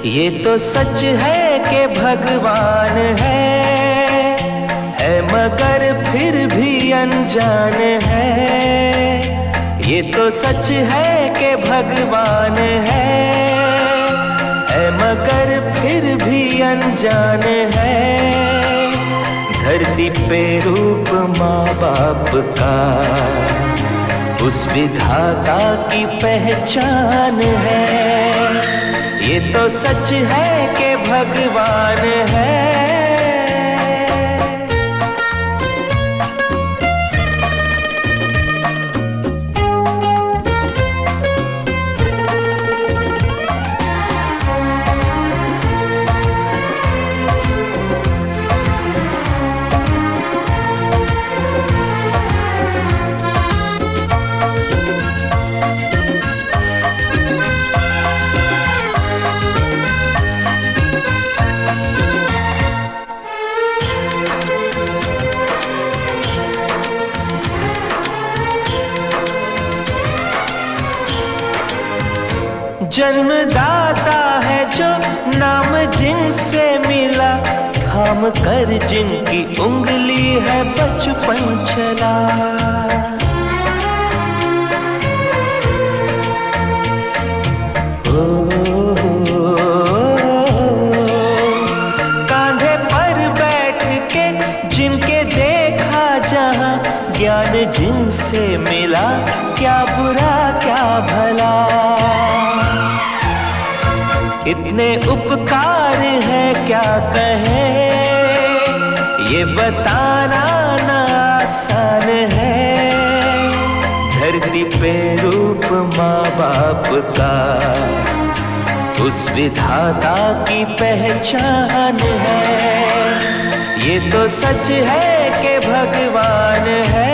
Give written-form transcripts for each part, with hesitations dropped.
ये तो सच है कि भगवान है मगर फिर भी अनजान है। ये तो सच है कि भगवान है मगर फिर भी अनजान है। धरती पे रूप माँ बाप का उस विधाता की पहचान है। ये तो सच है कि भगवान है। जन्मदाता है जो नाम जिनसे मिला, थाम कर जिनकी उंगली है बचपन चला। कांधे पर बैठ के जिनके देखा जहां, ज्ञान जिनसे मिला क्या बुरा क्या भला। इतने उपकार है क्या कहें, ये बताना ना आसान है। धरती पे रूप माँ बाप का उस विधाता की पहचान है। ये तो सच है कि भगवान है।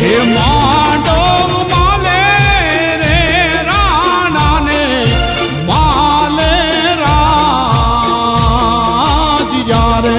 હે માંડવ માલે રે રાણાને માલે રાજ યારે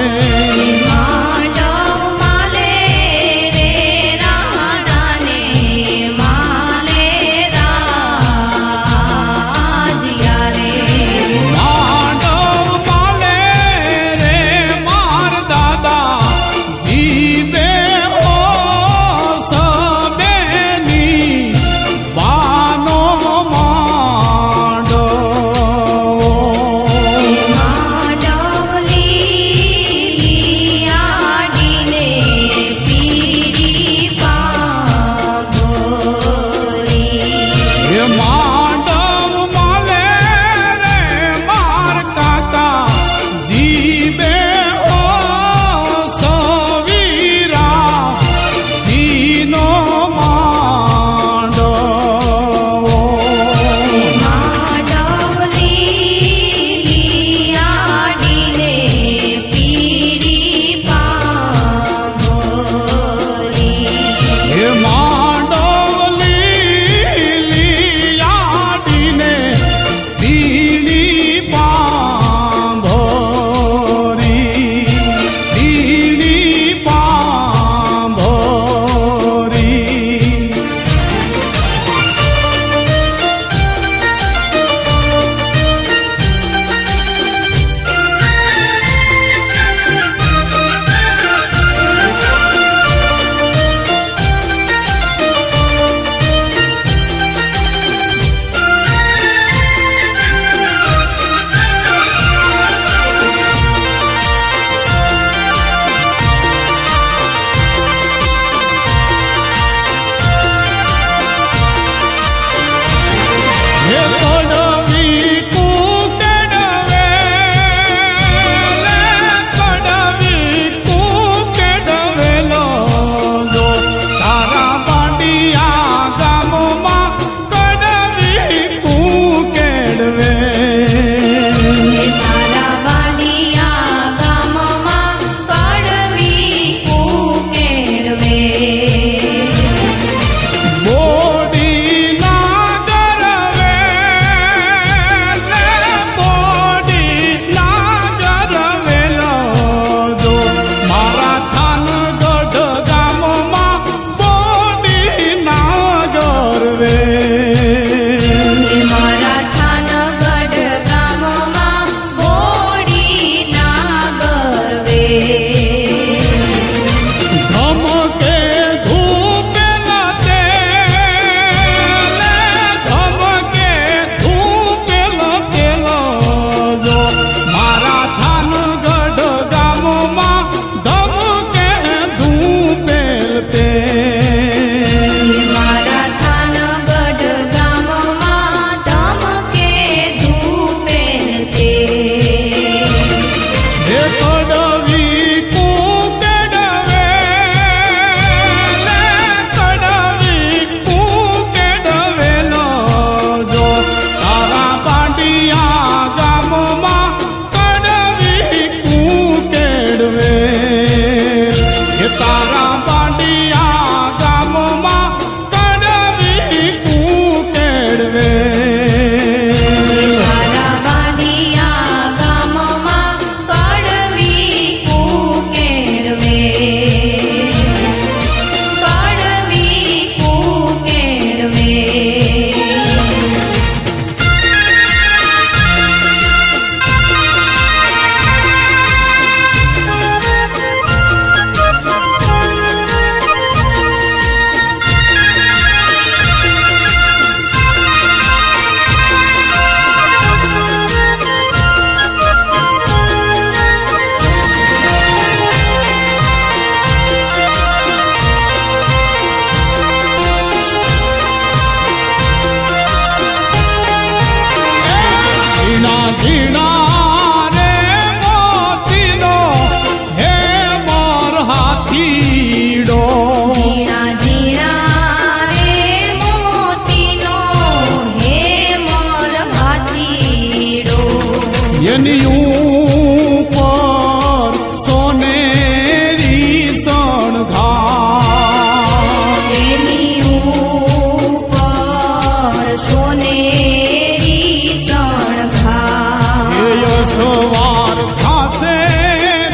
પર સોનેરી શણગાર એ યશવાર થાશે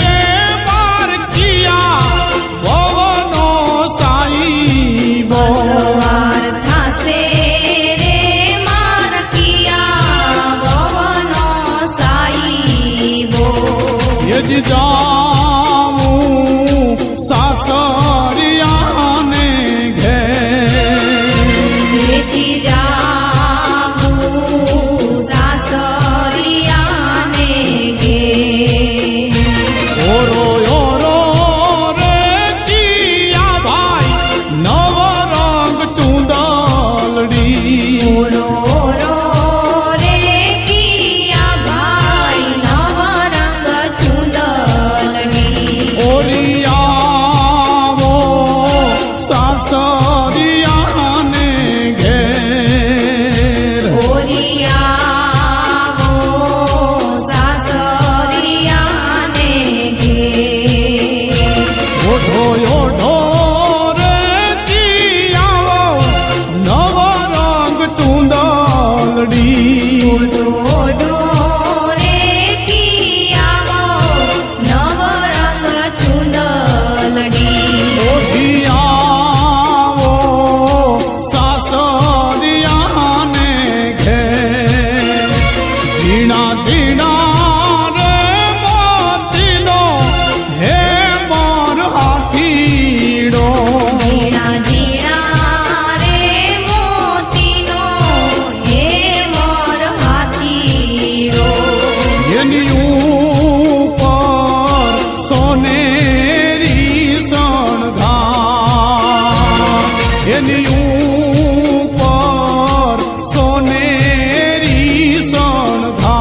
રે પારકિયા ભવનો સાઈબો સવાર થાશે રે મારકિયા ભવનો સાઈબો યજ જાવું સાસરિયાને ઘેર વેચી જાવું સાસરિયાને ઘેર ઓરો ઓરો રે કિયા ભાઈ નવ રંગ ચૂંદલડી ઓરો ઓરો રે કિયા ભાઈ નવ રંગ ચૂંદલડી ઓરિયાવો સાસરિયાને ઘેર ઓરિયાવો સાસરિયાને ઘેર ઓઢો ઓઢો રે કિયાવો નવ રંગ ચૂંદલડી ઓઢો રે કિયાવો નવ રંગ ચૂંદલડી ઓઢિયાવો સાસરિયાને ઘેર ઝીણા ઝીણા રે મોતીનો હે મોર હાથીડો ઝીણા ઝીણા રે મોતીનો હે મોર હાથીડો એની ઉપર સોનેરી શણગાર એની ઉપર સોનેરી શણગાર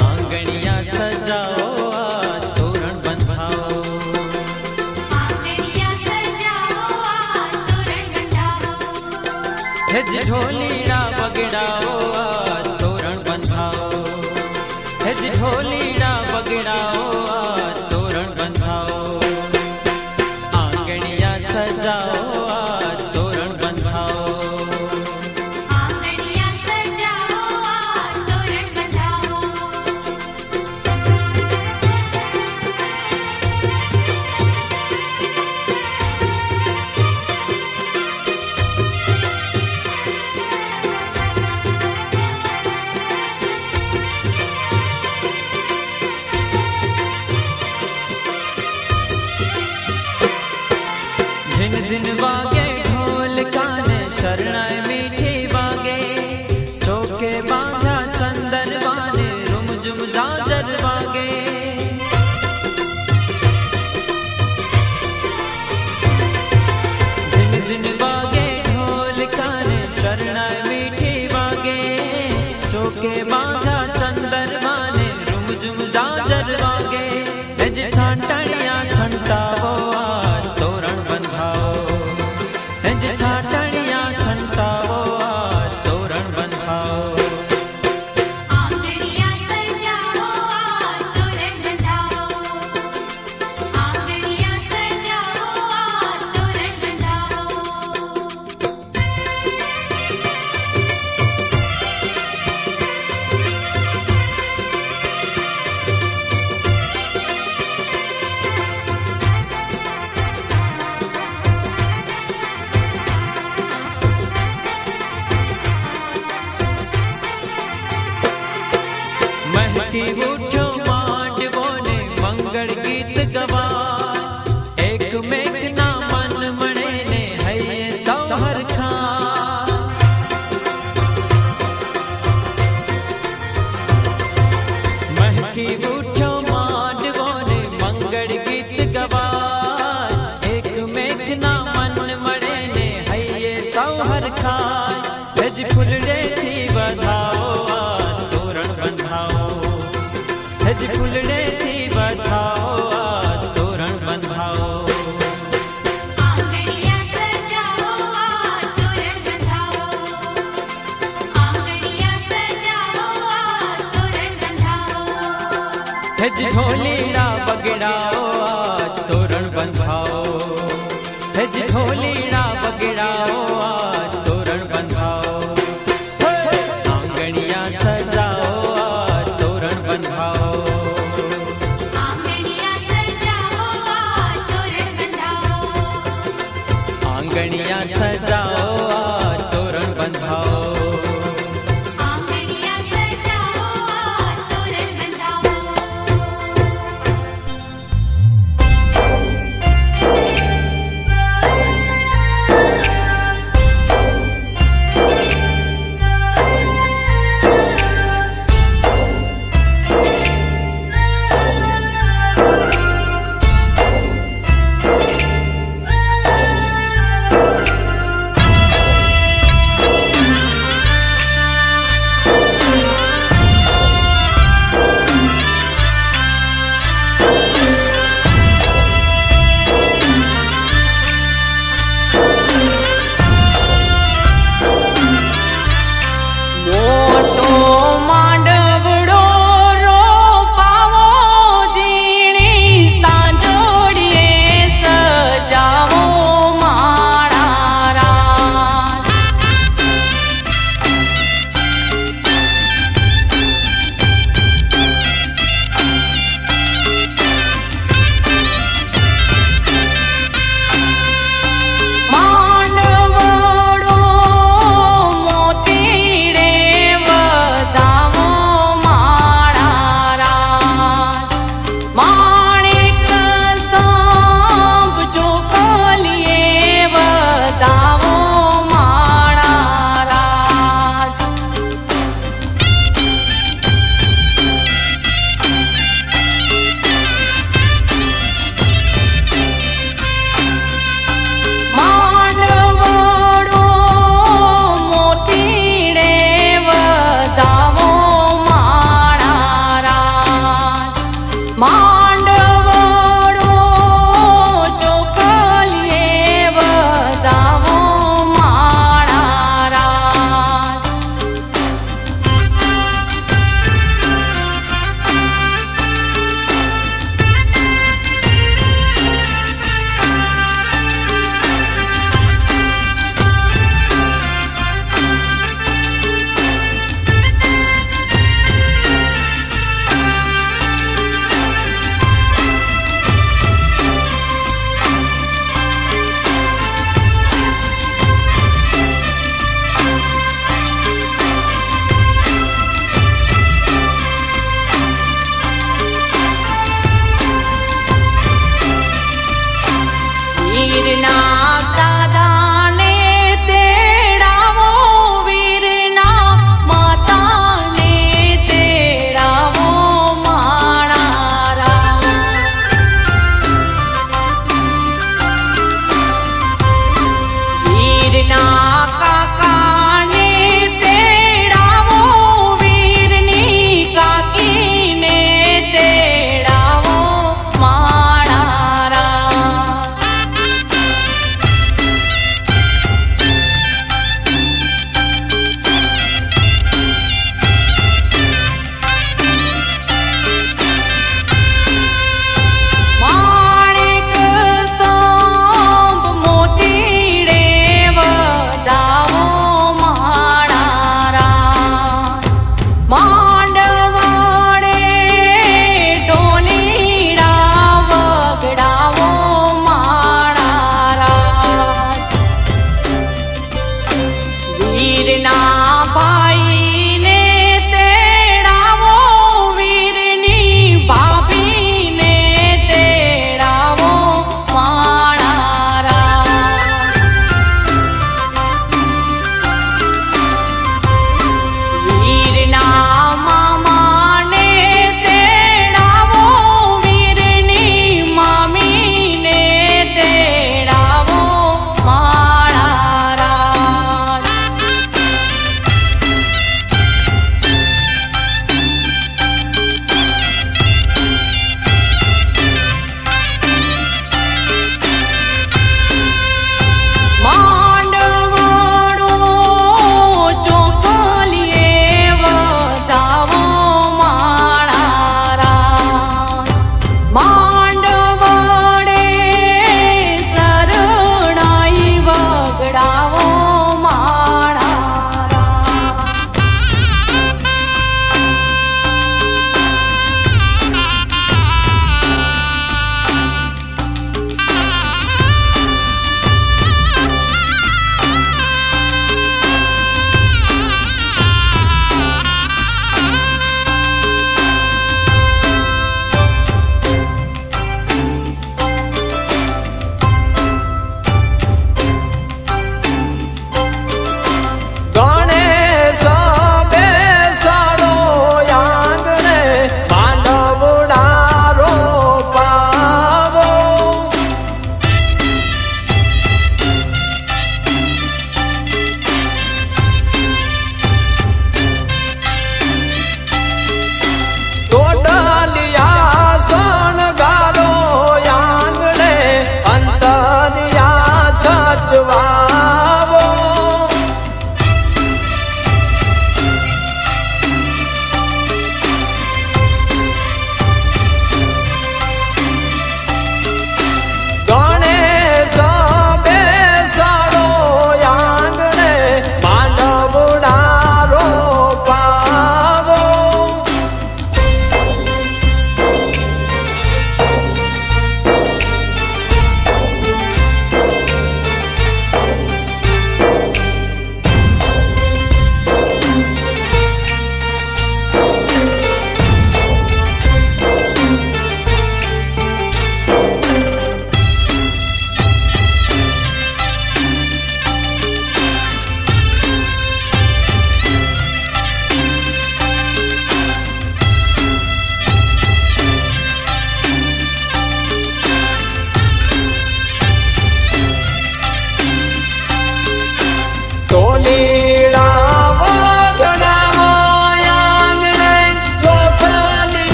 આંગણિયા સજાઓ આ તોરણ બંધાવો હે જ ઢોલીડા બગડાઓ આ તોરણ બંધાવો હે જ ઢોલીડા બગડાઓ આ તોરણ બંધાવો આંગણિયા સજાઓ આ તોરણ બંધાવો ધીન ધીન વાગે ઢોલ કાને શરણાઈ મીઠી વાગે ચોકે બાંધા ચંદન વાને રૂમઝુમ જાજર વાગે ધીન ધીન વાગે ઢોલ કાને શરણાઈ મીઠી વાગે ચોકે બાંધા ચંદન વાને રૂમઝુમ જાજર વાગે એ જ છાંટણિયા છંટાવો આ તોરણ બંધાવો એ જ છાંટણિયા છંટાવો આ તોરણ બંધાવો आज हेज फूलड़े थी बधाओ आज तोरण बंधाओ हेज फूलड़े थी बधाओ आज तोरण बंधाओ आंगणिया सजाओ आज तोरण बंधाओ आंगणिया सजाओ आज तोरण बंधाओ हेज ढोलीड़ा बगड़ाओ आज तोरण बंधाओ हेज ढोलीड़ा बगड़ाओ आज तोरण बंधाओ आंगणिया सजाओ आज तोरण बंधाओ आंगणिया सजाओ आज तोरण बंधाओ आंगणिया सजाओ आज तोरण बंधाओ आंगणिया सजाओ आज तोरण बंधाओ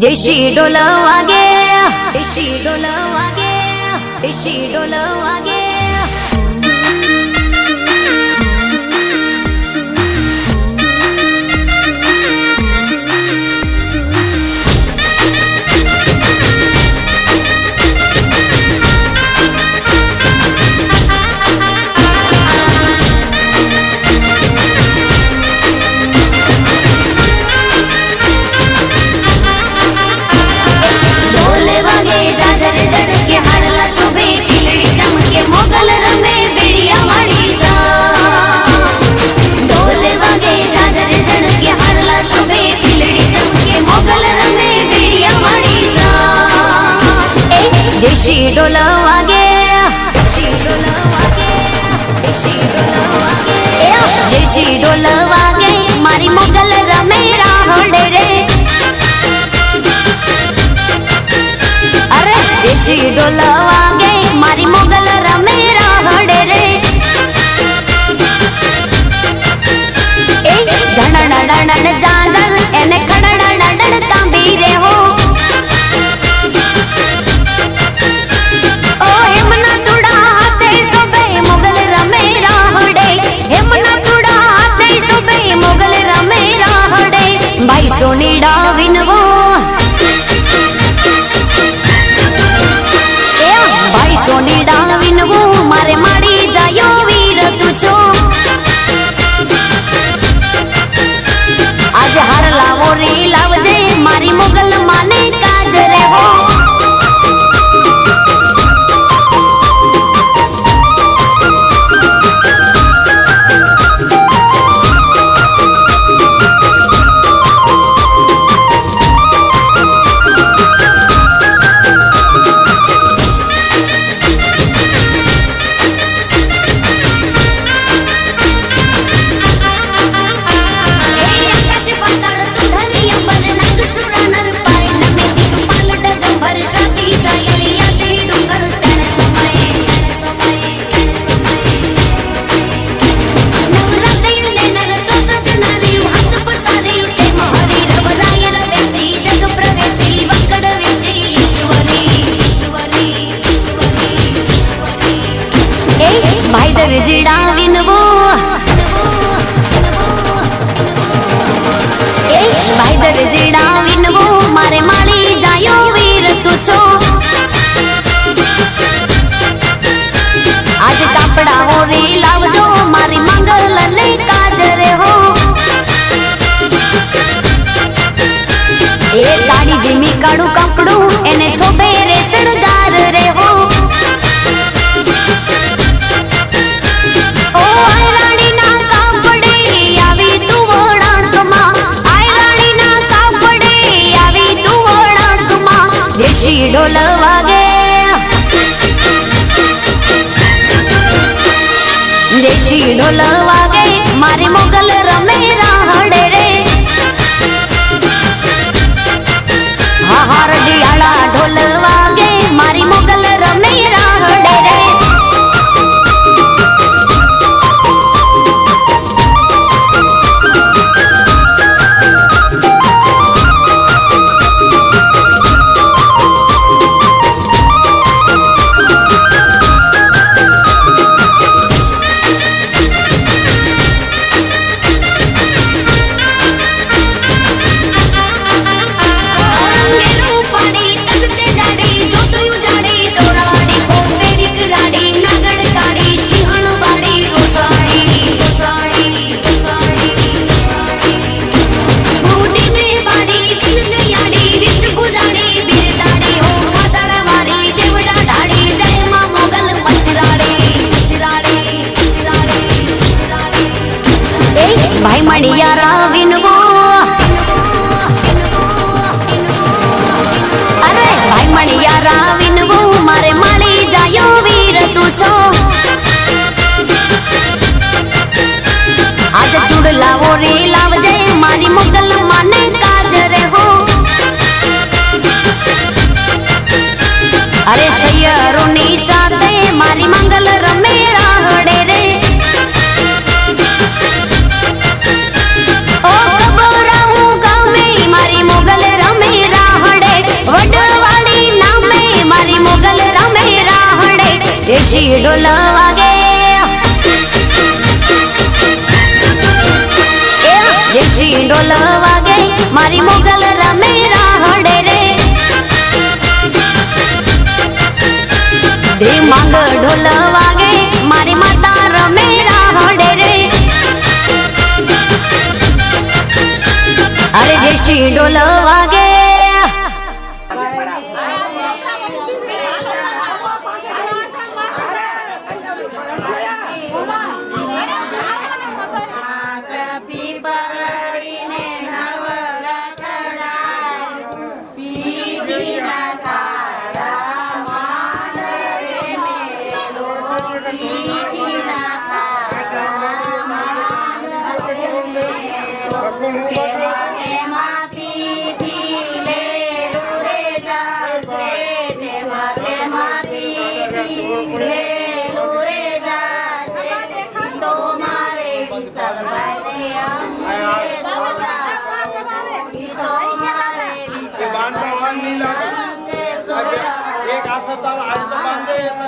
देशी ढोल वागे, देशी ढोल वागे, देशी ढोल वागे. देशी ढोल वागे, देशी ढोल वागे, देशी ढोल वागे, देशी ढोल वागे मारी मोगल रमे राहोड़े रे. अरे देशी ढोल वागे मारी मोगल रमे राहोड़े रे. ए जणण डणण जांजर एने खणण डणण कांबी रे हो. भाई सोनी डाविनवो, भाई सोनी डाविनवो मारे माड़ी जायो वीर तुझो. आज हार लावो रे लावजे मारी मोगल माने काज रे हो. विजडाविनवो, भाई दर विजडाविनवो मारे माली जायो वीर तुझो. आज कपड़ा हो रे लावजो मारी मंगल ने काज रे हो. ए गाड़ी जिमी काड़ू कपड़ू एने शोभे रे शणगार रे हो. देशी ढोल वागे, देशी ढोल वागे मारे मोगल रमे राहड़े रे. हार डियाला ढोल वागे मारी मोगल रमे राहड़े रे. पानी तकते जाड़ी મારી મોગલ રમે રાહડે રે દે માંગ ઢોલ વાગે મારી માતા રમે રાહડે રે અરે દેશી ઢોલ વાગે एक हाथ से तब आज तो बांधे एक तो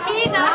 Kita